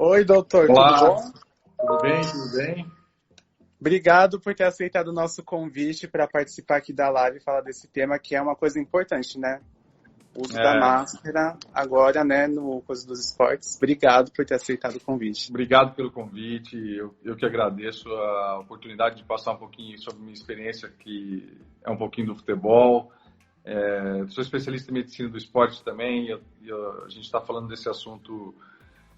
Oi, doutor, tudo Olá, bom? tudo bem? Tudo bem? Obrigado por ter aceitado o nosso convite para participar aqui da live e falar desse tema que é uma coisa importante, né? O uso da máscara agora, né, no coisa dos esportes. Obrigado por ter aceitado o convite. Obrigado pelo convite. Eu que agradeço a oportunidade de passar um pouquinho sobre minha experiência, que é um pouquinho do futebol. Sou especialista em medicina do esporte também. A gente está falando desse assunto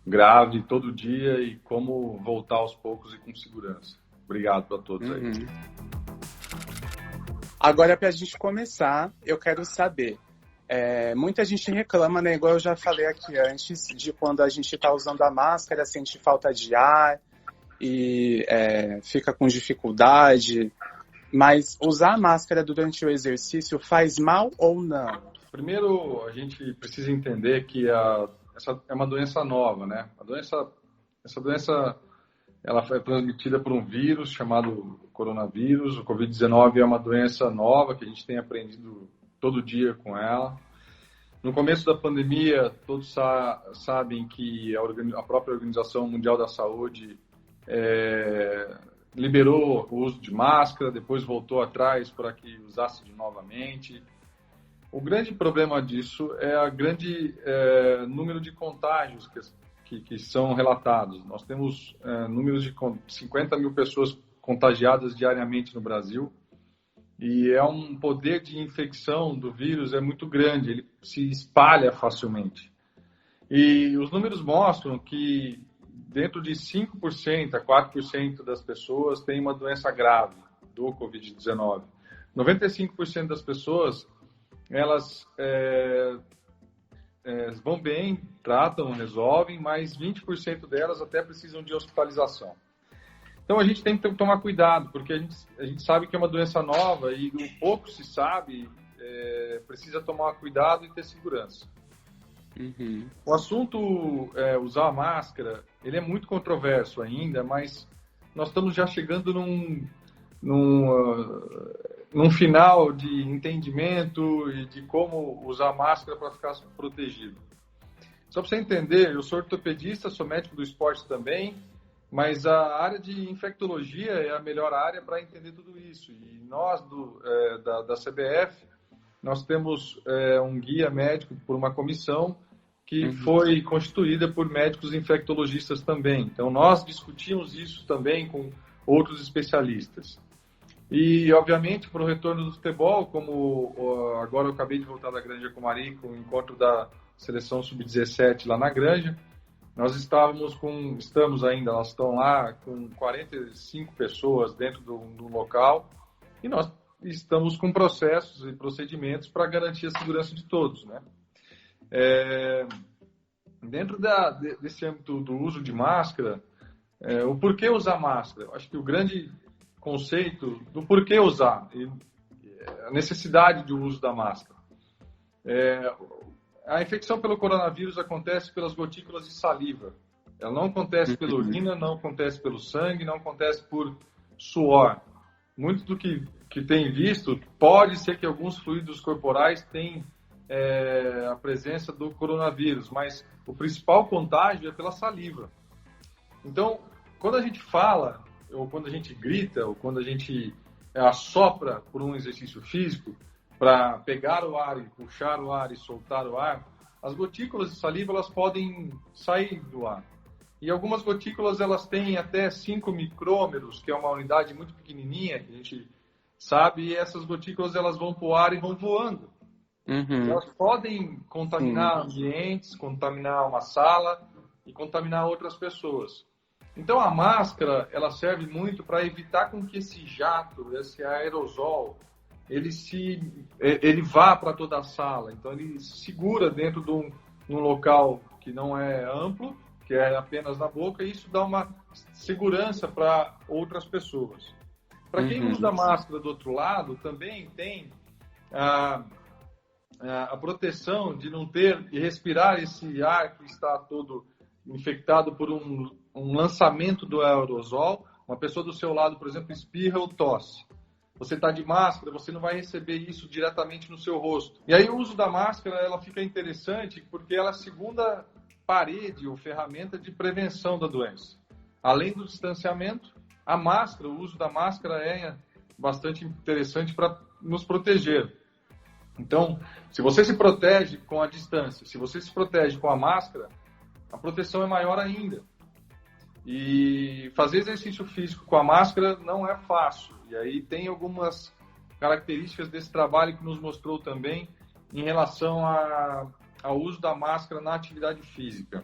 grave todo dia e como voltar aos poucos e com segurança. Obrigado a todos aí. Agora, para a gente começar, eu quero saber. Muita gente reclama, né? Igual eu já falei aqui antes, de quando a gente está usando a máscara, sente falta de ar e fica com dificuldade. Mas usar a máscara durante o exercício faz mal ou não? Primeiro, a gente precisa entender que essa é uma doença nova, né? Essa doença ela foi transmitida por um vírus chamado coronavírus. O Covid-19 é uma doença nova que a gente tem aprendido todo dia com ela. No começo da pandemia, todos sabem que a própria Organização Mundial da Saúde liberou o uso de máscara, depois voltou atrás para que usasse novamente. O grande problema disso é o grande número de contágios que são relatados. Nós temos números de 50 mil pessoas contagiadas diariamente no Brasil. E é um poder de infecção do vírus muito grande, ele se espalha facilmente. E os números mostram que dentro de 5% a 4% das pessoas têm uma doença grave do Covid-19. 95% das pessoas, elas vão bem, tratam, resolvem, mas 20% delas até precisam de hospitalização. Então, a gente tem que tomar cuidado, porque a gente sabe que é uma doença nova e o pouco se sabe, precisa tomar cuidado e ter segurança. O assunto, usar a máscara, ele é muito controverso ainda, mas nós estamos já chegando num final de entendimento e de como usar a máscara para ficar protegido. Só para você entender, eu sou ortopedista, sou médico do esporte também, mas a área de infectologia é a melhor área para entender tudo isso. E nós, da CBF, nós temos um guia médico por uma comissão que foi constituída por médicos infectologistas também. Então, nós discutimos isso também com outros especialistas. E, obviamente, para o retorno do futebol, como agora eu acabei de voltar da Granja Comari, com o encontro da seleção sub-17 lá na Granja, nós estamos ainda, elas estão lá com 45 pessoas dentro do local e nós estamos com processos e procedimentos para garantir a segurança de todos, né? Dentro desse âmbito do uso de máscara, o porquê usar máscara? Eu acho que o grande conceito do porquê usar, a necessidade do uso da máscara. A infecção pelo coronavírus acontece pelas gotículas de saliva. Ela não acontece pela urina, não acontece pelo sangue, não acontece por suor. Muito do que tem visto, pode ser que alguns fluidos corporais tenham a presença do coronavírus, mas o principal contágio é pela saliva. Então, quando a gente fala, ou quando a gente grita, ou quando a gente assopra por um exercício físico, para pegar o ar e puxar o ar e soltar o ar, as gotículas de saliva elas podem sair do ar. E algumas gotículas elas têm até 5 micrômetros, que é uma unidade muito pequenininha, que a gente sabe, e essas gotículas elas vão para o ar e vão voando. Elas podem contaminar ambientes, contaminar uma sala e contaminar outras pessoas. Então a máscara ela serve muito para evitar com que esse jato, esse aerosol, ele vá para toda a sala. Então ele segura dentro de um local que não é amplo, que é apenas na boca, e isso dá uma segurança para outras pessoas. Para quem usa máscara do outro lado, também tem a proteção de não ter e respirar esse ar que está todo infectado por um lançamento do aerosol. Uma pessoa do seu lado, por exemplo, espirra ou tosse. Você está de máscara, você não vai receber isso diretamente no seu rosto. E aí o uso da máscara ela fica interessante porque ela é a segunda parede ou ferramenta de prevenção da doença. Além do distanciamento, a máscara, o uso da máscara é bastante interessante para nos proteger. Então, se você se protege com a distância, se você se protege com a máscara, a proteção é maior ainda. E fazer exercício físico com a máscara não é fácil. E aí tem algumas características desse trabalho que nos mostrou também em relação ao uso da máscara na atividade física.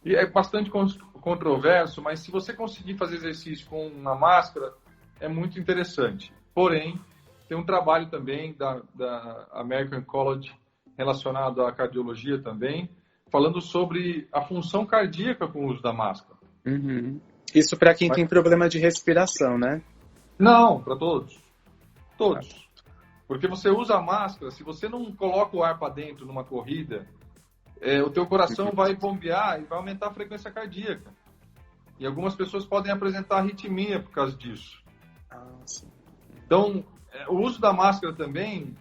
E é bastante controverso, mas se você conseguir fazer exercício com uma máscara, é muito interessante. Porém, tem um trabalho também da American College relacionado à cardiologia também, falando sobre a função cardíaca com o uso da máscara. Uhum. Isso para quem tem problema de respiração, né? Não, para todos. Todos. Porque você usa a máscara, se você não coloca o ar para dentro numa corrida, o teu coração vai bombear e vai aumentar a frequência cardíaca. E algumas pessoas podem apresentar arritmia por causa disso. Então, o uso da máscara também,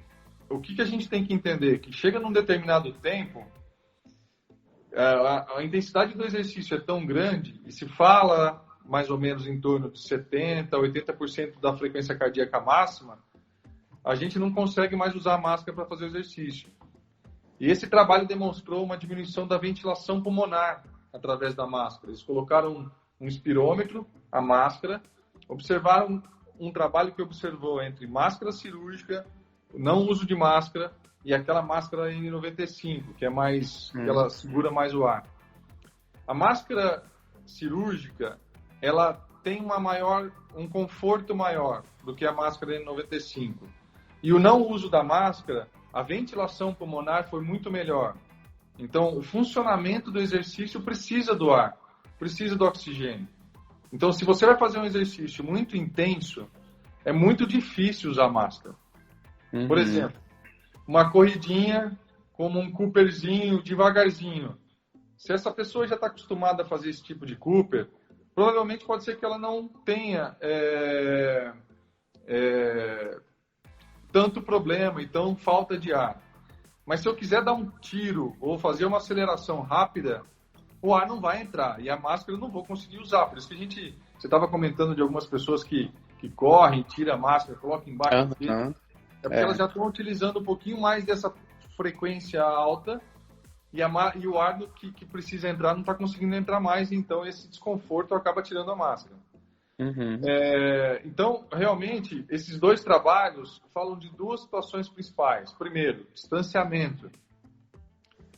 o que a gente tem que entender? Que chega num determinado tempo, a intensidade do exercício é tão grande, e se fala mais ou menos em torno de 70%, 80% da frequência cardíaca máxima, a gente não consegue mais usar a máscara para fazer o exercício. E esse trabalho demonstrou uma diminuição da ventilação pulmonar através da máscara. Eles colocaram um espirômetro, a máscara, observaram um trabalho que observou entre máscara cirúrgica, não uso de máscara, e aquela máscara N95, que é mais, que ela segura mais o ar. A máscara cirúrgica, ela tem um conforto maior do que a máscara N95. E o não uso da máscara, a ventilação pulmonar foi muito melhor. Então, o funcionamento do exercício precisa do ar, precisa do oxigênio. Então, se você vai fazer um exercício muito intenso, é muito difícil usar máscara. Por exemplo, uma corridinha como um Cooperzinho, devagarzinho. Se essa pessoa já está acostumada a fazer esse tipo de Cooper, provavelmente pode ser que ela não tenha tanto problema, então falta de ar. Mas se eu quiser dar um tiro ou fazer uma aceleração rápida, o ar não vai entrar e a máscara eu não vou conseguir usar. Por isso que você estava comentando de algumas pessoas que correm, tiram a máscara, colocam embaixo do dedo. É porque elas já estão utilizando um pouquinho mais dessa frequência alta e o ar que precisa entrar não está conseguindo entrar mais, então esse desconforto acaba tirando a máscara. Então, realmente, esses dois trabalhos falam de duas situações principais. Primeiro, distanciamento.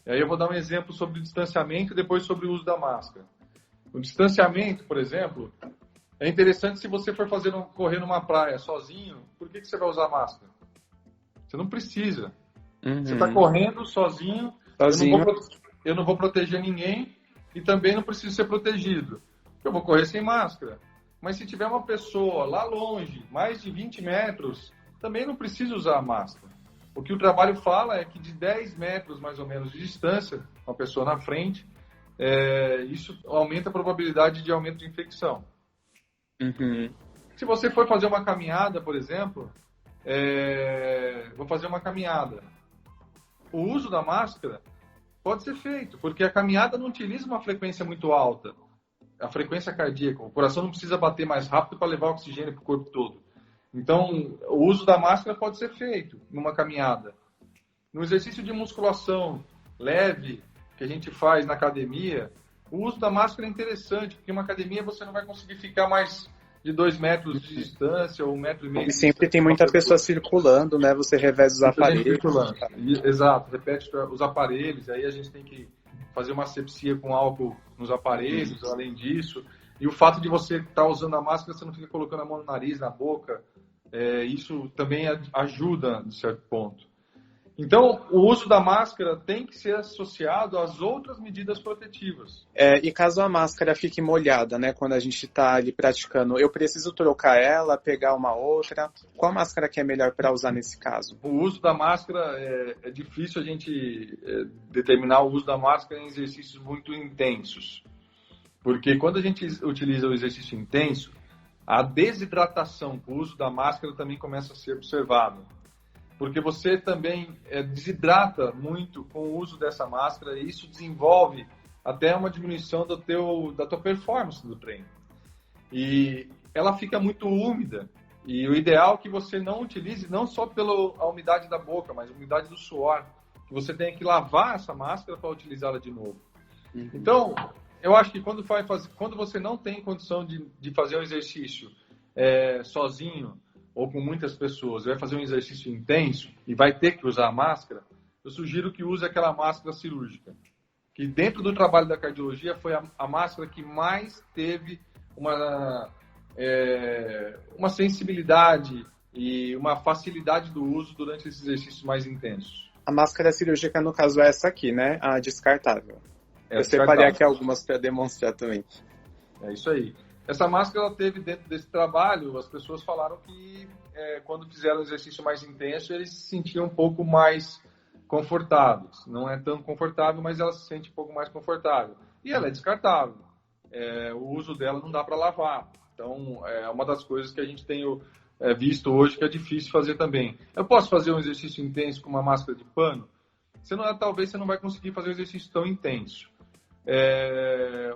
E aí eu vou dar um exemplo sobre o distanciamento e depois sobre o uso da máscara. O distanciamento, por exemplo, é interessante se você for correr numa praia sozinho, por que você vai usar máscara? Você não precisa. Você está correndo sozinho. Eu não vou proteger ninguém e também não preciso ser protegido. Eu vou correr sem máscara. Mas se tiver uma pessoa lá longe, mais de 20 metros, também não precisa usar a máscara. O que o trabalho fala é que de 10 metros, mais ou menos, de distância, uma pessoa na frente, isso aumenta a probabilidade de aumento de infecção. Se você for fazer uma caminhada, por exemplo, vou fazer uma caminhada. O uso da máscara pode ser feito, porque a caminhada não utiliza uma frequência muito alta. A frequência cardíaca, o coração não precisa bater mais rápido para levar oxigênio para o corpo todo. Então, o uso da máscara pode ser feito numa caminhada. No exercício de musculação leve que a gente faz na academia, o uso da máscara é interessante, porque uma academia você não vai conseguir ficar mais de 2 metros de distância ou 1,5 metro. E sempre tem muita pessoa circulando, né? Você reveza os aparelhos. Exato, repete os aparelhos, aí a gente tem que fazer uma asepsia com álcool nos aparelhos, além disso. E o fato de você estar usando a máscara, você não fica colocando a mão no nariz, na boca, isso também ajuda, de certo ponto. Então, o uso da máscara tem que ser associado às outras medidas protetivas. E caso a máscara fique molhada, né, quando a gente está ali praticando, eu preciso trocar ela, pegar uma outra? Qual máscara que é melhor para usar nesse caso? O uso da máscara, é difícil a gente determinar o uso da máscara em exercícios muito intensos. Porque quando a gente utiliza o exercício intenso, a desidratação com o uso da máscara também começa a ser observada. porque você também desidrata muito com o uso dessa máscara e isso desenvolve até uma diminuição da tua performance do treino. E ela fica muito úmida. E o ideal é que você não utilize não só pela umidade da boca, mas a umidade do suor. Que você tenha que lavar essa máscara para utilizá-la de novo. Uhum. Então, eu acho que quando você não tem condição de fazer um exercício sozinho ou com muitas pessoas, vai fazer um exercício intenso e vai ter que usar a máscara, eu sugiro que use aquela máscara cirúrgica. Que dentro do trabalho da cardiologia foi a máscara que mais teve uma sensibilidade e uma facilidade do uso durante esses exercícios mais intensos. A máscara cirúrgica, no caso, é essa aqui, né? A descartável. Eu separei aqui algumas para demonstrar também. É isso aí. Essa máscara ela teve dentro desse trabalho, as pessoas falaram que quando fizeram um exercício mais intenso, eles se sentiam um pouco mais confortáveis. Não é tão confortável, mas ela se sente um pouco mais confortável. E ela é descartável. O uso dela não dá para lavar. Então, é uma das coisas que a gente tem visto hoje que é difícil fazer também. Eu posso fazer um exercício intenso com uma máscara de pano? Talvez você não vai conseguir fazer um exercício tão intenso.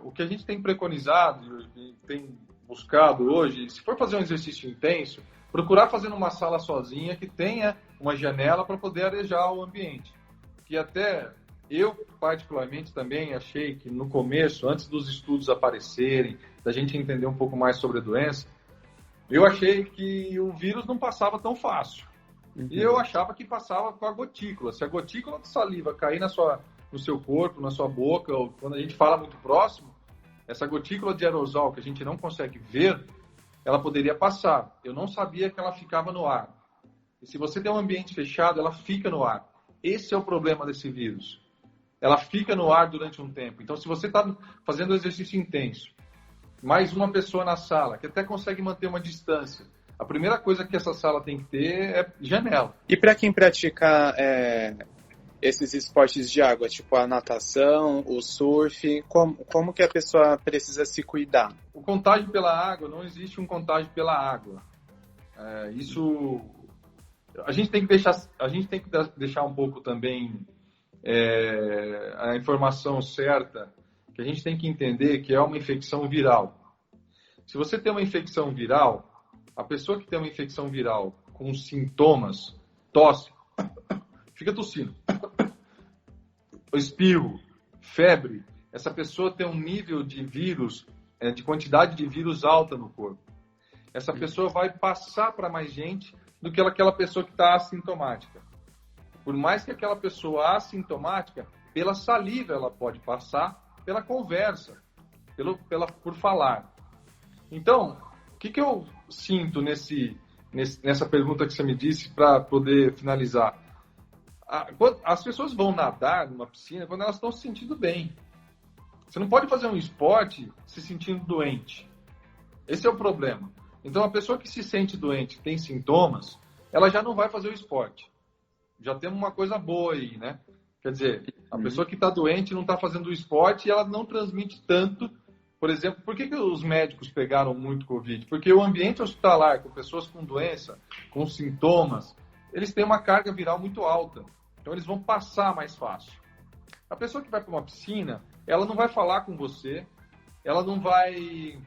O que a gente tem preconizado e tem buscado hoje, se for fazer um exercício intenso, procurar fazer numa sala sozinha que tenha uma janela para poder arejar o ambiente. Que até eu, particularmente, também achei que no começo, antes dos estudos aparecerem, da gente entender um pouco mais sobre a doença, eu achei que o vírus não passava tão fácil. Uhum. E eu achava que passava com a gotícula. Se a gotícula de saliva cair no seu corpo, na sua boca, ou quando a gente fala muito próximo, essa gotícula de aerosol que a gente não consegue ver, ela poderia passar. Eu não sabia que ela ficava no ar. E se você tem um ambiente fechado, ela fica no ar. Esse é o problema desse vírus. Ela fica no ar durante um tempo. Então, se você está fazendo um exercício intenso, mais uma pessoa na sala, que até consegue manter uma distância, a primeira coisa que essa sala tem que ter é janela. E para quem pratica esses esportes de água, tipo a natação, o surf, como que a pessoa precisa se cuidar? O contágio pela água, não existe um contágio pela água. Isso a gente tem que deixar um pouco também a informação certa, que a gente tem que entender que é uma infecção viral. Se você tem uma infecção viral, a pessoa que tem uma infecção viral com sintomas, tosse, fica tossindo, espirro, febre, essa pessoa tem um nível de vírus, de quantidade de vírus alta no corpo. Essa pessoa vai passar para mais gente do que aquela pessoa que está assintomática. Por mais que aquela pessoa assintomática, pela saliva ela pode passar, pela conversa, por falar. Então, o que eu sinto nessa pergunta que você me disse para poder finalizar? As pessoas vão nadar numa piscina quando elas estão se sentindo bem. Você não pode fazer um esporte se sentindo doente. Esse é o problema. Então, a pessoa que se sente doente, tem sintomas, ela já não vai fazer o esporte. Já temos uma coisa boa aí, né? Quer dizer, a pessoa que está doente não está fazendo o esporte e ela não transmite tanto. Por exemplo, por que os médicos pegaram muito Covid? Porque o ambiente hospitalar, com pessoas com doença, com sintomas, eles têm uma carga viral muito alta. Então, eles vão passar mais fácil. A pessoa que vai para uma piscina, ela não vai falar com você, ela não vai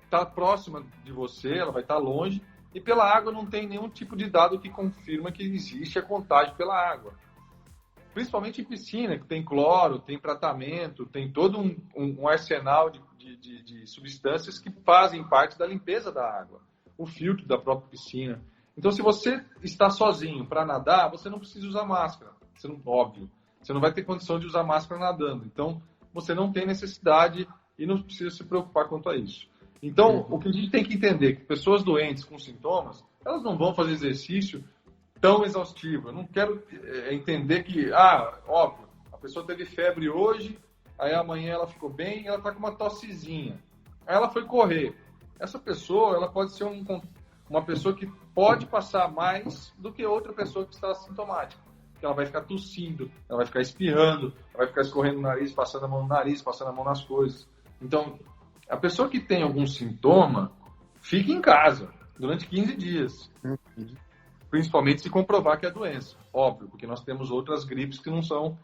estar próxima de você, ela vai estar longe, e pela água não tem nenhum tipo de dado que confirma que existe a contágio pela água. Principalmente em piscina, que tem cloro, tem tratamento, tem todo um arsenal de substâncias que fazem parte da limpeza da água, o filtro da própria piscina. Então, se você está sozinho para nadar, você não precisa usar máscara. Óbvio, você não vai ter condição de usar máscara nadando. Então, você não tem necessidade e não precisa se preocupar quanto a isso. Então, o que a gente tem que entender é que pessoas doentes com sintomas, elas não vão fazer exercício tão exaustivo. Eu não quero entender que, óbvio, a pessoa teve febre hoje, aí amanhã ela ficou bem e ela está com uma tossezinha. Aí ela foi correr. Essa pessoa, ela pode ser uma pessoa que pode passar mais do que outra pessoa que está assintomática. Porque ela vai ficar tossindo, ela vai ficar espirrando, ela vai ficar escorrendo o nariz, passando a mão no nariz, passando a mão nas coisas. Então, a pessoa que tem algum sintoma, fica em casa durante 15 dias. principalmente se comprovar que é doença, óbvio, porque nós temos outras gripes que não são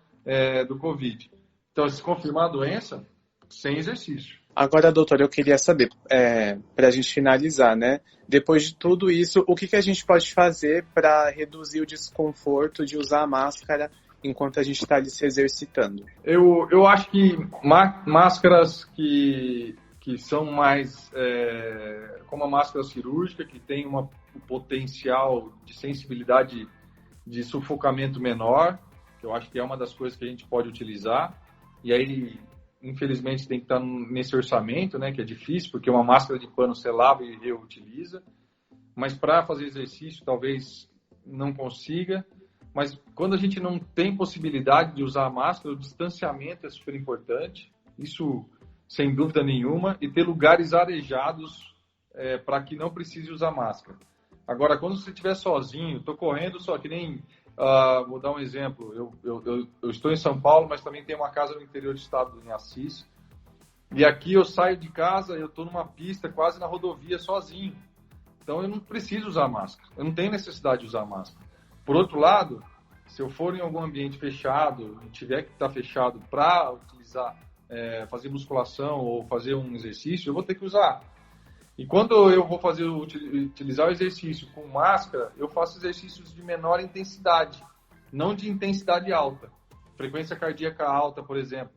do Covid. Então, se confirmar a doença, sem exercício. Agora, doutor, eu queria saber, para a gente finalizar, né? Depois de tudo isso, o que a gente pode fazer para reduzir o desconforto de usar a máscara enquanto a gente está ali se exercitando? Eu acho que máscaras que são mais como a máscara cirúrgica, que tem um potencial de sensibilidade de sufocamento menor, que eu acho que é uma das coisas que a gente pode utilizar. E aí, infelizmente, tem que estar nesse orçamento, né, que é difícil, porque uma máscara de pano você lava e reutiliza. Mas para fazer exercício, talvez não consiga. Mas quando a gente não tem possibilidade de usar a máscara, o distanciamento é super importante. Isso, sem dúvida nenhuma. E ter lugares arejados para que não precise usar máscara. Agora, quando você estiver sozinho, estou correndo só que nem... vou dar um exemplo. Eu estou em São Paulo, mas também tenho uma casa no interior do estado, em Assis. E aqui eu saio de casa, eu estou numa pista, quase na rodovia, sozinho. Então eu não preciso usar máscara. Eu não tenho necessidade de usar máscara. Por outro lado, se eu for em algum ambiente fechado e tiver que estar fechado para utilizar, fazer musculação ou fazer um exercício, eu vou ter que usar. E quando eu vou utilizar o exercício com máscara, eu faço exercícios de menor intensidade, não de intensidade alta. Frequência cardíaca alta, por exemplo.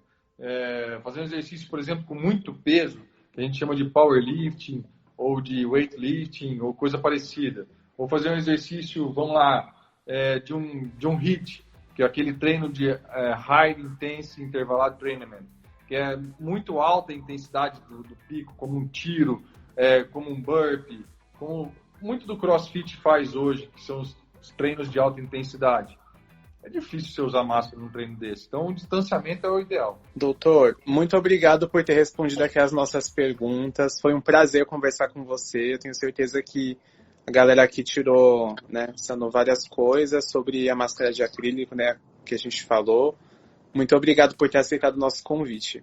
Fazer um exercício, por exemplo, com muito peso, que a gente chama de powerlifting, ou de weightlifting, ou coisa parecida. Ou fazer um exercício, vamos lá, de um HIIT, que é aquele treino de High Intense Intervalado Training, que é muito alta a intensidade do pico, como um tiro, como um burpee, como muito do CrossFit faz hoje, que são os treinos de alta intensidade. É difícil você usar máscara num treino desse. Então, o distanciamento é o ideal. Doutor, muito obrigado por ter respondido aqui as nossas perguntas. Foi um prazer conversar com você. Eu tenho certeza que a galera aqui tirou, né, sanou várias coisas sobre a máscara de acrílico, né, que a gente falou. Muito obrigado por ter aceitado o nosso convite.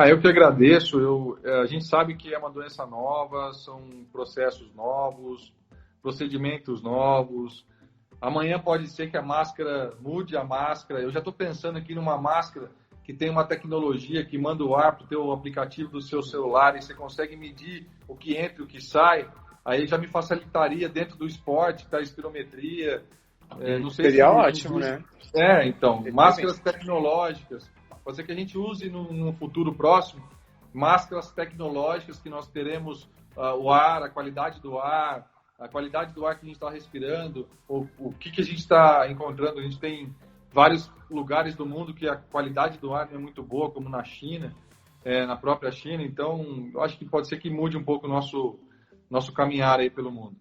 Eu que agradeço. A gente sabe que é uma doença nova, são processos novos, procedimentos novos. Amanhã pode ser que a máscara mude a máscara. Eu já estou pensando aqui numa máscara que tem uma tecnologia que manda o ar para o teu aplicativo do seu celular e você consegue medir o que entra e o que sai. Aí já me facilitaria dentro do esporte, da espirometria. Não sei Seria ótimo, né? Então, máscaras tecnológicas. Pode ser que a gente use num futuro próximo máscaras tecnológicas que nós teremos o ar, a qualidade do ar que a gente está respirando, o que a gente está encontrando. A gente tem vários lugares do mundo que a qualidade do ar não é muito boa, como na China, na própria China. Então, eu acho que pode ser que mude um pouco o nosso caminhar aí pelo mundo.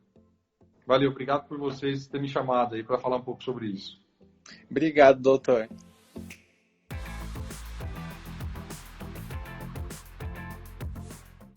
Valeu, obrigado por vocês terem me chamado aí para falar um pouco sobre isso. Obrigado, doutor.